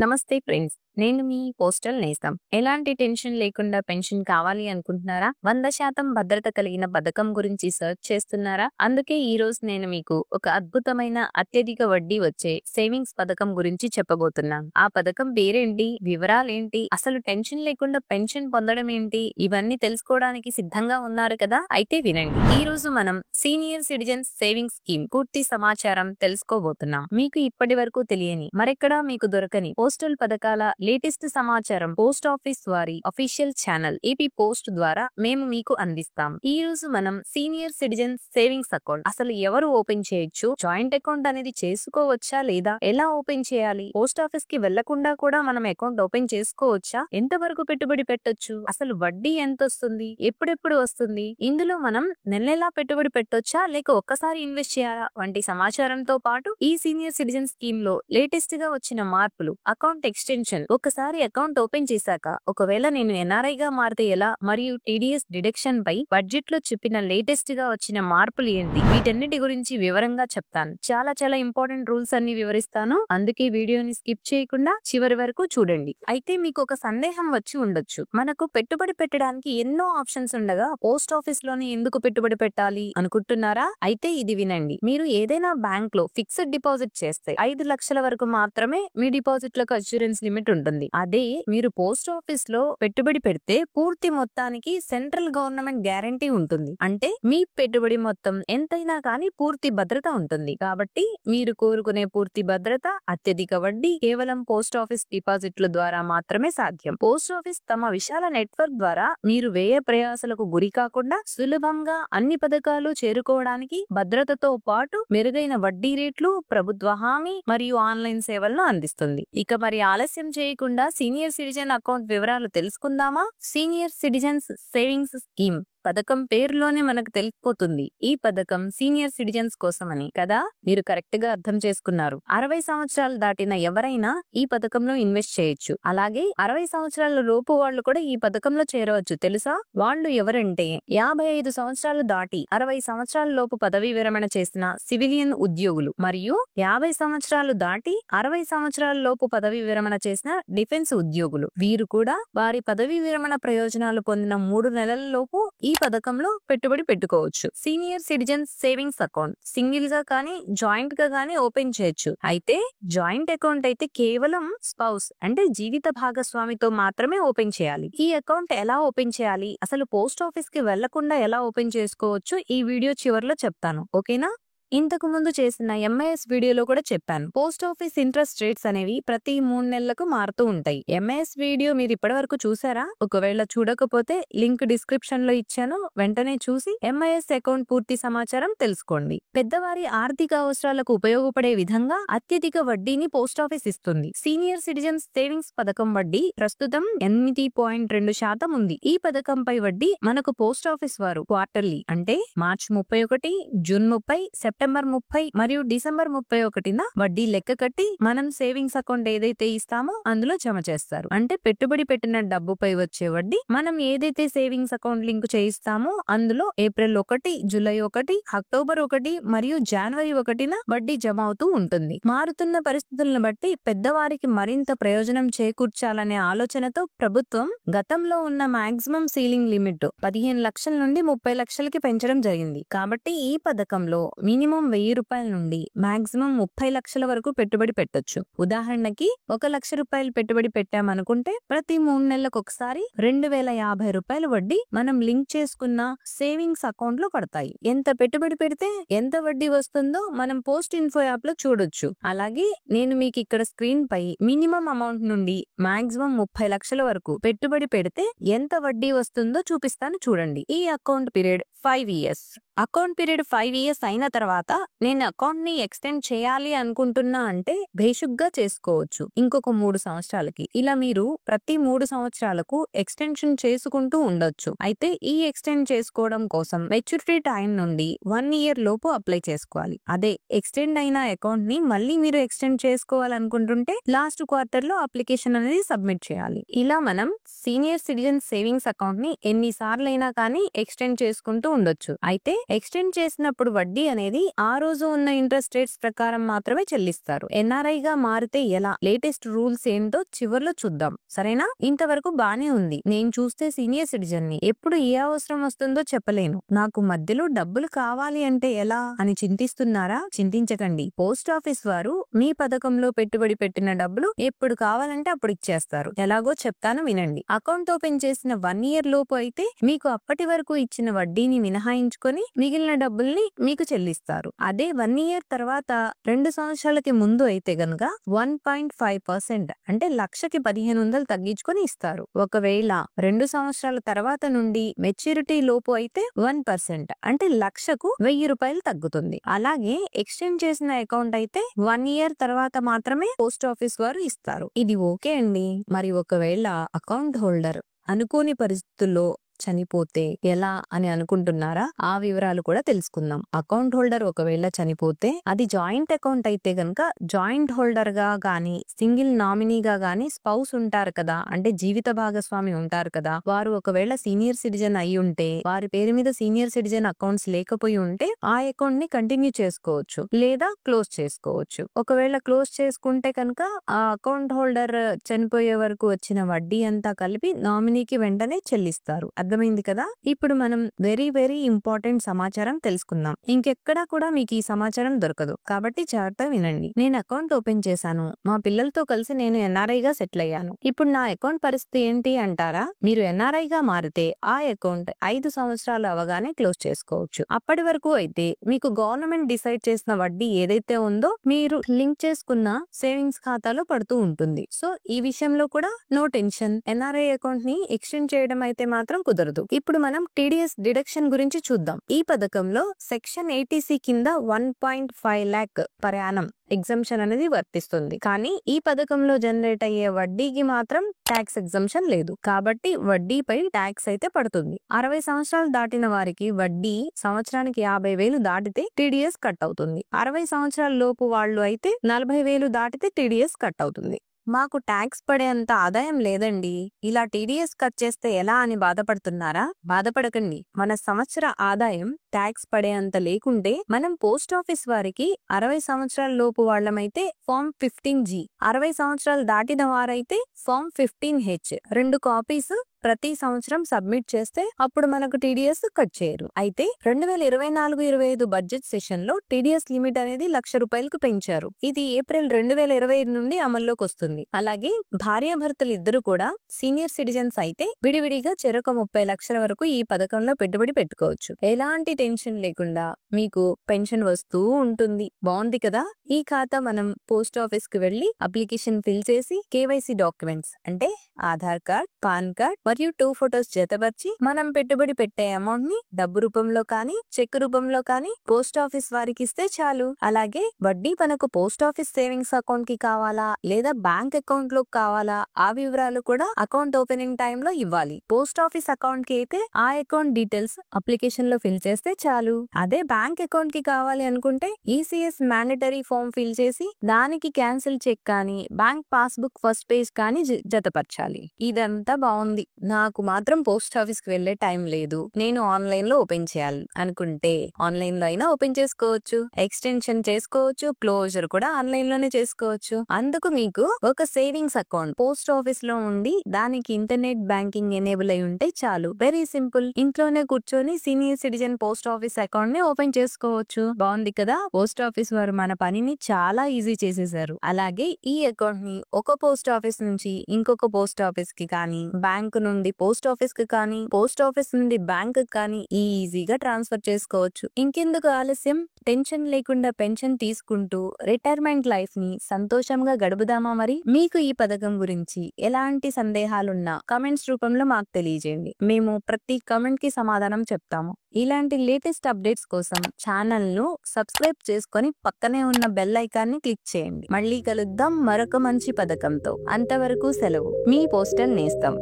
నమస్తే ఫ్రెండ్స్. నేను మీ పోస్టల్ నేస్తం. ఎలాంటి టెన్షన్ లేకుండా పెన్షన్ కావాలి అనుకుంటున్నారా? 100% భద్రత కలిగిన పథకం గురించి సెర్చ్ చేస్తున్నారా? అందుకే ఈ రోజు నేను మీకు ఒక అద్భుతమైన అత్యధిక వడ్డీ వచ్చే సేవింగ్స్ పథకం గురించి చెప్పబోతున్నాను. ఆ పథకం పేరేంటి? వివరాలేంటి? అసలు టెన్షన్ లేకుండా పెన్షన్ పొందడం ఏంటి? ఇవన్నీ తెలుసుకోవడానికి సిద్ధంగా ఉన్నారు కదా? అయితే వినండి. ఈ రోజు మనం సీనియర్ సిటిజన్స్ సేవింగ్స్ స్కీమ్ పూర్తి సమాచారం తెలుసుకోబోతున్నాం. మీకు ఇప్పటి వరకు తెలియని మరెక్కడా మీకు దొరకని పోస్టల్ పథకాల లేటెస్ట్ సమాచారం పోస్ట్ ఆఫీస్ వారి అఫీషియల్ ఛానల్ ఏపీ పోస్ట్ ద్వారా మేము మీకు అందిస్తాం. ఈ రోజు మనం సీనియర్ సిటిజన్ సేవింగ్స్ అకౌంట్ అసలు ఎవరు ఓపెన్ చేయొచ్చు, జాయింట్ అకౌంట్ అనేది చేసుకోవచ్చా లేదా, ఎలా ఓపెన్ చేయాలి, పోస్ట్ ఆఫీస్ కి వెళ్లకుండా కూడా మనం అకౌంట్ ఓపెన్ చేసుకోవచ్చా, ఎంత వరకు పెట్టుబడి పెట్టొచ్చు, అసలు వడ్డీ ఎంత వస్తుంది, ఎప్పుడెప్పుడు వస్తుంది, ఇందులో మనం నెలలా పెట్టుబడి పెట్టొచ్చా లేక ఒక్కసారి ఇన్వెస్ట్ చేయాలా వంటి సమాచారంతో పాటు ఈ సీనియర్ సిటిజన్ స్కీమ్ లో లేటెస్ట్ గా వచ్చిన మార్పులు, అకౌంట్ ఎక్స్టెన్షన్, ఒకసారి అకౌంట్ ఓపెన్ చేశాక ఒకవేళ నేను ఎన్ఆర్ఐ గా మారితే ఎలా, మరియు టీడీఎస్ డిడక్షన్ పై బడ్జెట్ లో చెప్పిన లేటెస్ట్ గా వచ్చిన మార్పులు ఏంటి, వీటన్నిటి గురించి వివరంగా చెప్తాను. చాలా ఇంపార్టెంట్ రూల్స్ అన్ని వివరిస్తాను. అందుకే వీడియోని స్కిప్ చేయకుండా చివరి వరకు చూడండి. అయితే మీకు ఒక సందేహం వచ్చి ఉండొచ్చు, మనకు పెట్టుబడి పెట్టడానికి ఎన్నో ఆప్షన్స్ ఉండగా పోస్ట్ ఆఫీస్ లోనే ఎందుకు పెట్టుబడి పెట్టాలి అనుకుంటున్నారా? అయితే ఇది వినండి. మీరు ఏదైనా బ్యాంక్ లో ఫిక్స్డ్ డిపాజిట్ చేస్తే 5 లక్షల వరకు మాత్రమే మీ డిపాజిట్లకు అష్యూరెన్స్ లిమిట్ ఉంటుంది. అదే మీరు పోస్ట్ ఆఫీస్ లో పెట్టుబడి పెడితే పూర్తి మొత్తానికి సెంట్రల్ గవర్నమెంట్ గ్యారంటీ ఉంటుంది. అంటే మీ పెట్టుబడి మొత్తం ఎంతైనా కానీ పూర్తి భద్రత ఉంటుంది. కాబట్టి మీరు కోరుకునే పూర్తి భద్రత, అత్యధిక వడ్డీ కేవలం పోస్ట్ ఆఫీస్ డిపాజిట్ల ద్వారా మాత్రమే సాధ్యం. పోస్ట్ ఆఫీస్ తమ విశాల నెట్వర్క్ ద్వారా మీరు వ్యయ ప్రయాసలకు గురి కాకుండా సులభంగా అన్ని పథకాలు చేరుకోవడానికి భద్రతతో పాటు మెరుగైన వడ్డీ రేట్లు, ప్రభుత్వ హామీ మరియు ఆన్లైన్ సేవలను అందిస్తుంది. ఇక మరి ఆలస్యం చేయకుండా సీనియర్ సిటిజన్ అకౌంట్ వివరాలు తెలుసుకుందామా? సీనియర్ సిటిజన్స్ సేవింగ్స్ స్కీమ్ పథకం పేరులోనే మనకు తెలిసిపోతుంది. ఈ పథకం సీనియర్ సిటిజన్స్ కోసమని కదా? మీరు కరెక్ట్ గా అర్థం చేసుకున్నారు. 60 సంవత్సరాలు దాటిన ఎవరైనా ఈ పథకంలో ఇన్వెస్ట్ చేయొచ్చు. అలాగే 60 సంవత్సరాల లోపు వాళ్ళు కూడా ఈ పథకంలో చేరవచ్చు. తెలుసా? వాళ్ళు ఎవరంటే 55 సంవత్సరాలు దాటి 60 సంవత్సరాల లోపు పదవీ విరమణ చేసిన సివిలియన్ ఉద్యోగులు, మరియు 50 సంవత్సరాలు దాటి 60 సంవత్సరాల లోపు పదవీ విరమణ చేసిన డిఫెన్స్ ఉద్యోగులు. వీరు కూడా వారి పదవీ విరమణ ప్రయోజనాలు పొందిన 3 నెలల లోపు ఈ పథకంలో పెట్టుబడి పెట్టుకోవచ్చు. Senior citizen savings account single గా కానీ జాయింట్ గా కానీ ఓపెన్ చేయొచ్చు. అయితే జాయింట్ అకౌంట్ అయితే కేవలం స్పౌస్ అంటే జీవిత భాగస్వామితో మాత్రమే ఓపెన్ చేయాలి. ఈ అకౌంట్ ఎలా ఓపెన్ చేయాలి, అసలు పోస్ట్ ఆఫీస్ కి వెళ్లకుండా ఎలా ఓపెన్ చేసుకోవచ్చు, ఈ వీడియో చివరిలో చెప్తాను. ఓకేనా? ఇంతకు ముందు చేసిన ఎంఐఎస్ వీడియోలో కూడా చెప్పాను. పోస్ట్ ఆఫీస్ ఇంట్రెస్ట్ రేట్స్ అనేవి ప్రతి 3 నెలలకు మారుతూ ఉంటాయి. ఎంఐఎస్ వీడియో మీరు ఇప్పటి వరకు చూసారా? ఒకవేళ చూడకపోతే లింక్ డిస్క్రిప్షన్ లో ఇచ్చాను, వెంటనే చూసి ఎంఐఎస్ అకౌంట్ పూర్తి సమాచారం తెలుసుకోండి. పెద్దవారి ఆర్థిక అవసరాలకు ఉపయోగపడే విధంగా అత్యధిక వడ్డీని పోస్ట్ ఆఫీస్ ఇస్తుంది. సీనియర్ సిటిజన్స్ సేవింగ్స్ పథకం వడ్డీ ప్రస్తుతం 8.2% ఉంది. ఈ పథకంపై వడ్డీ మనకు పోస్ట్ ఆఫీస్ వారు క్వార్టర్లీ అంటే మార్చి 31, జూన్ 30, సెప్టెంబర్ 30 మరియు డిసెంబర్ 31న వడ్డీ లెక్క కట్టి మనం సేవింగ్స్ అకౌంట్ ఏదైతే ఇస్తామో అందులో జమ చేస్తారు. అంటే పెట్టుబడి పెట్టిన డబ్బుపై వచ్చే వడ్డీ మనం ఏదైతే సేవింగ్స్ అకౌంట్ లింక్ చేయిస్తామో అందులో ఏప్రిల్ 1, జూలై 1, అక్టోబర్ 1 మరియు జనవరి 1న వడ్డీ జమ అవుతూ ఉంటుంది. మారుతున్న పరిస్థితులను బట్టి పెద్దవారికి మరింత ప్రయోజనం చేకూర్చాలనే ఆలోచనతో ప్రభుత్వం గతంలో ఉన్న మాక్సిమం సీలింగ్ లిమిట్ 15 లక్షల నుండి 30 లక్షలకి పెంచడం జరిగింది. కాబట్టి ఈ పథకంలో మినిమం 1000 రూపాయల నుండి మాక్సిమం 30 లక్షల వరకు పెట్టుబడి పెట్టొచ్చు. ఉదాహరణకి 1 లక్ష రూపాయలు పెట్టుబడి పెట్టామనుకుంటే ప్రతి 3 నెలలకు ఒకసారి 2050 రూపాయల వడ్డీ మనం లింక్ చేసుకున్న సేవింగ్స్ అకౌంట్ లో పడతాయి. ఎంత పెట్టుబడి పెడితే ఎంత వడ్డీ వస్తుందో మనం పోస్ట్ ఇన్ఫో యాప్ లో చూడొచ్చు. అలాగే నేను మీకు ఇక్కడ స్క్రీన్ పై మినిమం అమౌంట్ నుండి మాక్సిమం 30 లక్షల వరకు పెట్టుబడి పెడితే ఎంత వడ్డీ వస్తుందో చూపిస్తాను చూడండి. ఈ account period 5 years. Account period 5 years అయిన తర్వాత నేను అకౌంట్ ని ఎక్స్టెండ్ చేయాలి అనుకుంటున్నా అంటే బేసిక్గా చేసుకోవచ్చు ఇంకొక 3 సంవత్సరాలకి. ఇలా మీరు ప్రతి 3 సంవత్సరాలకు ఎక్స్టెన్షన్ చేసుకుంటూ ఉండొచ్చు. అయితే ఈ ఎక్స్టెండ్ చేసుకోవడం కోసం మెచ్యూరిటీ టైం నుండి 1 ఇయర్ లోపు అప్లై చేసుకోవాలి. అదే ఎక్స్టెండ్ అయిన అకౌంట్ ని మళ్ళీ మీరు ఎక్స్టెండ్ చేసుకోవాలనుకుంటుంటే లాస్ట్ క్వార్టర్ లో అప్లికేషన్ అనేది సబ్మిట్ చేయాలి. ఇలా మనం సీనియర్ సిటిజన్ సేవింగ్స్ అకౌంట్ ని ఎన్నిసార్లు అయినా కానీ ఎక్స్టెండ్ చేసుకుంటూ ఉండొచ్చు. అయితే ఎక్స్టెండ్ చేసినప్పుడు వడ్డీ అనేది ఆ రోజు ఉన్న ఇంట్రెస్ట్ రేట్స్ ప్రకారం మాత్రమే చెల్లిస్తారు. ఎన్ఆర్ఐ గా మారితే ఎలా, లేటెస్ట్ రూల్స్ ఏంటో చివర్లో చూద్దాం, సరేనా? ఇంతవరకు బానే ఉంది. నేను చూస్తే సీనియర్ సిటిజన్ ని, ఎప్పుడు ఏ అవసరం వస్తుందో చెప్పలేను. నాకు మధ్యలో డబ్బులు కావాలి అంటే ఎలా అని చింతిస్తున్నారా? చింతించకండి. పోస్ట్ ఆఫీస్ వారు మీ పథకంలో పెట్టుబడి పెట్టిన డబ్బులు ఎప్పుడు కావాలంటే అప్పుడు ఇచ్చేస్తారు. ఎలాగో చెప్తాను వినండి. అకౌంట్ ఓపెన్ చేసిన 1 ఇయర్ లోపు అయితే మీకు అప్పటి వరకు ఇచ్చిన వడ్డీని మినహాయించుకొని మిగిలిన డబ్బుల్ని మీకు చెల్లిస్తారు. అదే 1 ఇయర్ తర్వాత 2 సంవత్సరాలకి ముందు అయితే గనక 1.5% అంటే లక్షకి 1500 తగ్గించుకొని ఇస్తారు. ఒకవేళ 2 సంవత్సరాల తర్వాత నుండి మెచ్యూరిటీ లోపు అయితే 1% అంటే లక్షకు 1000 రూపాయలు తగ్గుతుంది. అలాగే ఎక్స్టెండ్ చేసిన అకౌంట్ అయితే 1 ఇయర్ తర్వాత మాత్రమే పోస్ట్ ఆఫీస్ వారు ఇస్తారు. ఇది ఓకే అండి. మరి ఒకవేళ అకౌంట్ హోల్డర్ అనుకోని పరిస్థితుల్లో చనిపోతే ఎలా అని అనుకుంటున్నారా? ఆ వివరాలు కూడా తెలుసుకుందాం. అకౌంట్ హోల్డర్ ఒకవేళ చనిపోతే అది జాయింట్ అకౌంట్ అయితే గనక జాయింట్ హోల్డర్ గా గాని సింగిల్ నామినీగా గాని స్పౌస్ ఉంటారు కదా, అంటే జీవిత భాగస్వామి ఉంటారు కదా, వారు ఒకవేళ సీనియర్ సిటిజన్ అయి ఉంటే, వారి పేరు మీద సీనియర్ సిటిజన్ అకౌంట్స్ లేకపోయి ఉంటే ఆ అకౌంట్ ని కంటిన్యూ చేసుకోవచ్చు లేదా క్లోజ్ చేసుకోవచ్చు. ఒకవేళ క్లోజ్ చేసుకుంటే కనుక ఆ అకౌంట్ హోల్డర్ చనిపోయే వరకు వచ్చిన వడ్డీ అంతా కలిపి నామినీకి వెంటనే చెల్లిస్తారు. అర్థమైంది కదా? ఇప్పుడు మనం వెరీ వెరీ ఇంపార్టెంట్ సమాచారం తెలుసుకుందాం. ఇంకెక్కడా కూడా మీకు ఈ సమాచారం దొరకదు కాబట్టి జాగ్రత్తగా వినండి. నేను అకౌంట్ ఓపెన్ చేశాను. మా పిల్లలతో కలిసి నేను ఎన్ఆర్ఐ గా సెటిల్ అయ్యాను. ఇప్పుడు నా అకౌంట్ పరిస్థితి ఏంటి అంటారా? మీరు ఎన్ఆర్ఐ గా మారితే ఆ అకౌంట్ 5 సంవత్సరాలు అవగానే క్లోజ్ చేసుకోవచ్చు. అప్పటి వరకు అయితే మీకు గవర్నమెంట్ డిసైడ్ చేసిన వడ్డీ ఏదైతే ఉందో మీరు లింక్ చేసుకున్న సేవింగ్స్ ఖాతాలో పడుతూ ఉంటుంది. సో ఈ విషయంలో కూడా నో టెన్షన్. ఎన్ఆర్ఐ అకౌంట్ ని ఎక్స్టెండ్ చేయడం అయితే మాత్రం కుదరదు. ఇప్పుడు మనం టీడీఎస్ డిడక్షన్ గురించి చూద్దాం. ఈ పథకంలో సెక్షన్ 80C కింద 1.5 lakh per annum ఎగ్జంప్షన్ అనేది వర్తిస్తుంది. కానీ ఈ పథకంలో జనరేట్ అయ్యే వడ్డీకి మాత్రం ట్యాక్స్ ఎగ్జంప్షన్ లేదు. కాబట్టి వడ్డీపై ట్యాక్స్ అయితే పడుతుంది. 60 సంవత్సరాలు దాటిన వారికి వడ్డీ సంవత్సరానికి 50,000 దాటితే టీడీఎస్ కట్ అవుతుంది. 60 సంవత్సరాల లోపు వాళ్ళు అయితే 40,000 దాటితే టీడీఎస్ కట్ అవుతుంది. మాకు ట్యాక్స్ పడేంత ఆదాయం లేదండి, ఇలా టీడీఎస్ కట్ చేస్తే ఎలా అని బాధపడుతున్నారా? బాధపడకండి. మన సంవత్సర ఆదాయం ట్యాక్స్ పడేంత లేకుంటే మనం పోస్ట్ ఆఫీస్ వారికి 60 సంవత్సరాల లోపు వాళ్ళమైతే ఫామ్ 15G, 60 సంవత్సరాలు దాటిన వారైతే ఫామ్ 15H 2 కాపీస్ ప్రతి సంవత్సరం సబ్మిట్ చేస్తే అప్పుడు మనకు టీడీఎస్ కట్ చేయరు. అయితే 2024-25 బడ్జెట్ సెషన్ లో టీడీఎస్ లిమిట్ అనేది 1,00,000 రూపాయలకు పెంచారు. ఇది ఏప్రిల్ 2025 నుండి అమల్లోకి వస్తుంది. అలాగే భార్యాభర్తలు ఇద్దరు కూడా సీనియర్ సిటిజన్స్ అయితే విడివిడిగా చెరొక 30 లక్షల వరకు ఈ పథకంలో పెట్టుబడి పెట్టుకోవచ్చు. ఎలాంటి టెన్షన్ లేకుండా మీకు పెన్షన్ వస్తూ ఉంటుంది. బాగుంది కదా? ఈ ఖాతా మనం పోస్ట్ ఆఫీస్ కి వెళ్లి అప్లికేషన్ ఫిల్ చేసి కేవైసీ డాక్యుమెంట్స్ అంటే ఆధార్ కార్డ్, పాన్ కార్డ్ మరియు 2 ఫొటోస్ జతపరిచి మనం పెట్టుబడి పెట్టే అమౌంట్ ని డబ్బు రూపంలో కానీ చెక్ రూపంలో కానీ పోస్ట్ ఆఫీస్ వారికి ఇస్తే చాలు. అలాగే వడ్డీ మనకు పోస్ట్ ఆఫీస్ సేవింగ్స్ అకౌంట్ కి కావాలా లేదా బ్యాంక్ అకౌంట్ లో కావాలా ఆ వివరాలు కూడా అకౌంట్ ఓపెనింగ్ టైమ్ లో ఇవ్వాలి. పోస్ట్ ఆఫీస్ అకౌంట్ కి అయితే ఆ అకౌంట్ డీటెయిల్స్ అప్లికేషన్ లో ఫిల్ చేస్తే చాలు. అదే బ్యాంక్ అకౌంట్ కి కావాలి అనుకుంటే ఈసీఎస్ మ్యాండేటరీ ఫామ్ ఫిల్ చేసి దానికి క్యాన్సిల్ చెక్ కానీ బ్యాంక్ పాస్బుక్ ఫస్ట్ పేజ్ కానీ జతపరచాలి. ఇదంతా బాగుంది. నాకు మాత్రం పోస్ట్ ఆఫీస్ కి వెళ్లే టైం లేదు, నేను ఆన్లైన్ లో ఓపెన్ చేయాలి అనుకుంటే ఆన్లైన్ లో అయినా ఓపెన్ చేసుకోవచ్చు, ఎక్స్టెన్షన్ చేసుకోవచ్చు, క్లోజర్ కూడా ఆన్లైన్ లోనే చేసుకోవచ్చు. అందుకు మీకు ఒక సేవింగ్స్ అకౌంట్ పోస్ట్ ఆఫీస్ లో ఉండి దానికి ఇంటర్నెట్ బ్యాంకింగ్ ఎనేబుల్ అయి ఉంటే చాలు. Very simple. ఇంట్లోనే కూర్చొని senior citizen post office account ని ఓపెన్ చేసుకోవచ్చు. బాగుంది కదా? పోస్ట్ ఆఫీస్ వారు మన పనిని చాలా ఈజీ చేసేసారు. అలాగే ఈ అకౌంట్ ని ఒక పోస్ట్ ఆఫీస్ నుంచి ఇంకొక పోస్ట్ ఆఫీస్ కి కానీ బ్యాంకు నుండి పోస్ట్ ఆఫీస్ కి కానీ పోస్ట్ ఆఫీస్ నుండి బ్యాంక్ కానీ ఈజీగా ట్రాన్స్ఫర్ చేసుకోవచ్చు. ఇంకెందుకు ఆలస్యం? టెన్షన్ లేకుండా పెన్షన్ తీసుకుంటూ రిటైర్మెంట్ లైఫ్ ని సంతోషంగా గడుపుదామా? మరి మీకు ఈ పథకం గురించి ఎలాంటి సందేహాలున్నా కమెంట్స్ రూపంలో మాకు తెలియజేయండి. మేము ప్రతి కమెంట్ కి సమాధానం చెప్తాము. ఇలాంటి లేటెస్ట్ అప్డేట్స్ కోసం ఛానల్ ను సబ్స్క్రైబ్ చేసుకొని పక్కనే ఉన్న బెల్ ఐకాన్ ని క్లిక్ చేయండి. మళ్ళీ కలుద్దాం మరొక మంచి పథకంతో. అంతవరకు సెలవు. మీ పోస్టల్ నేస్తం.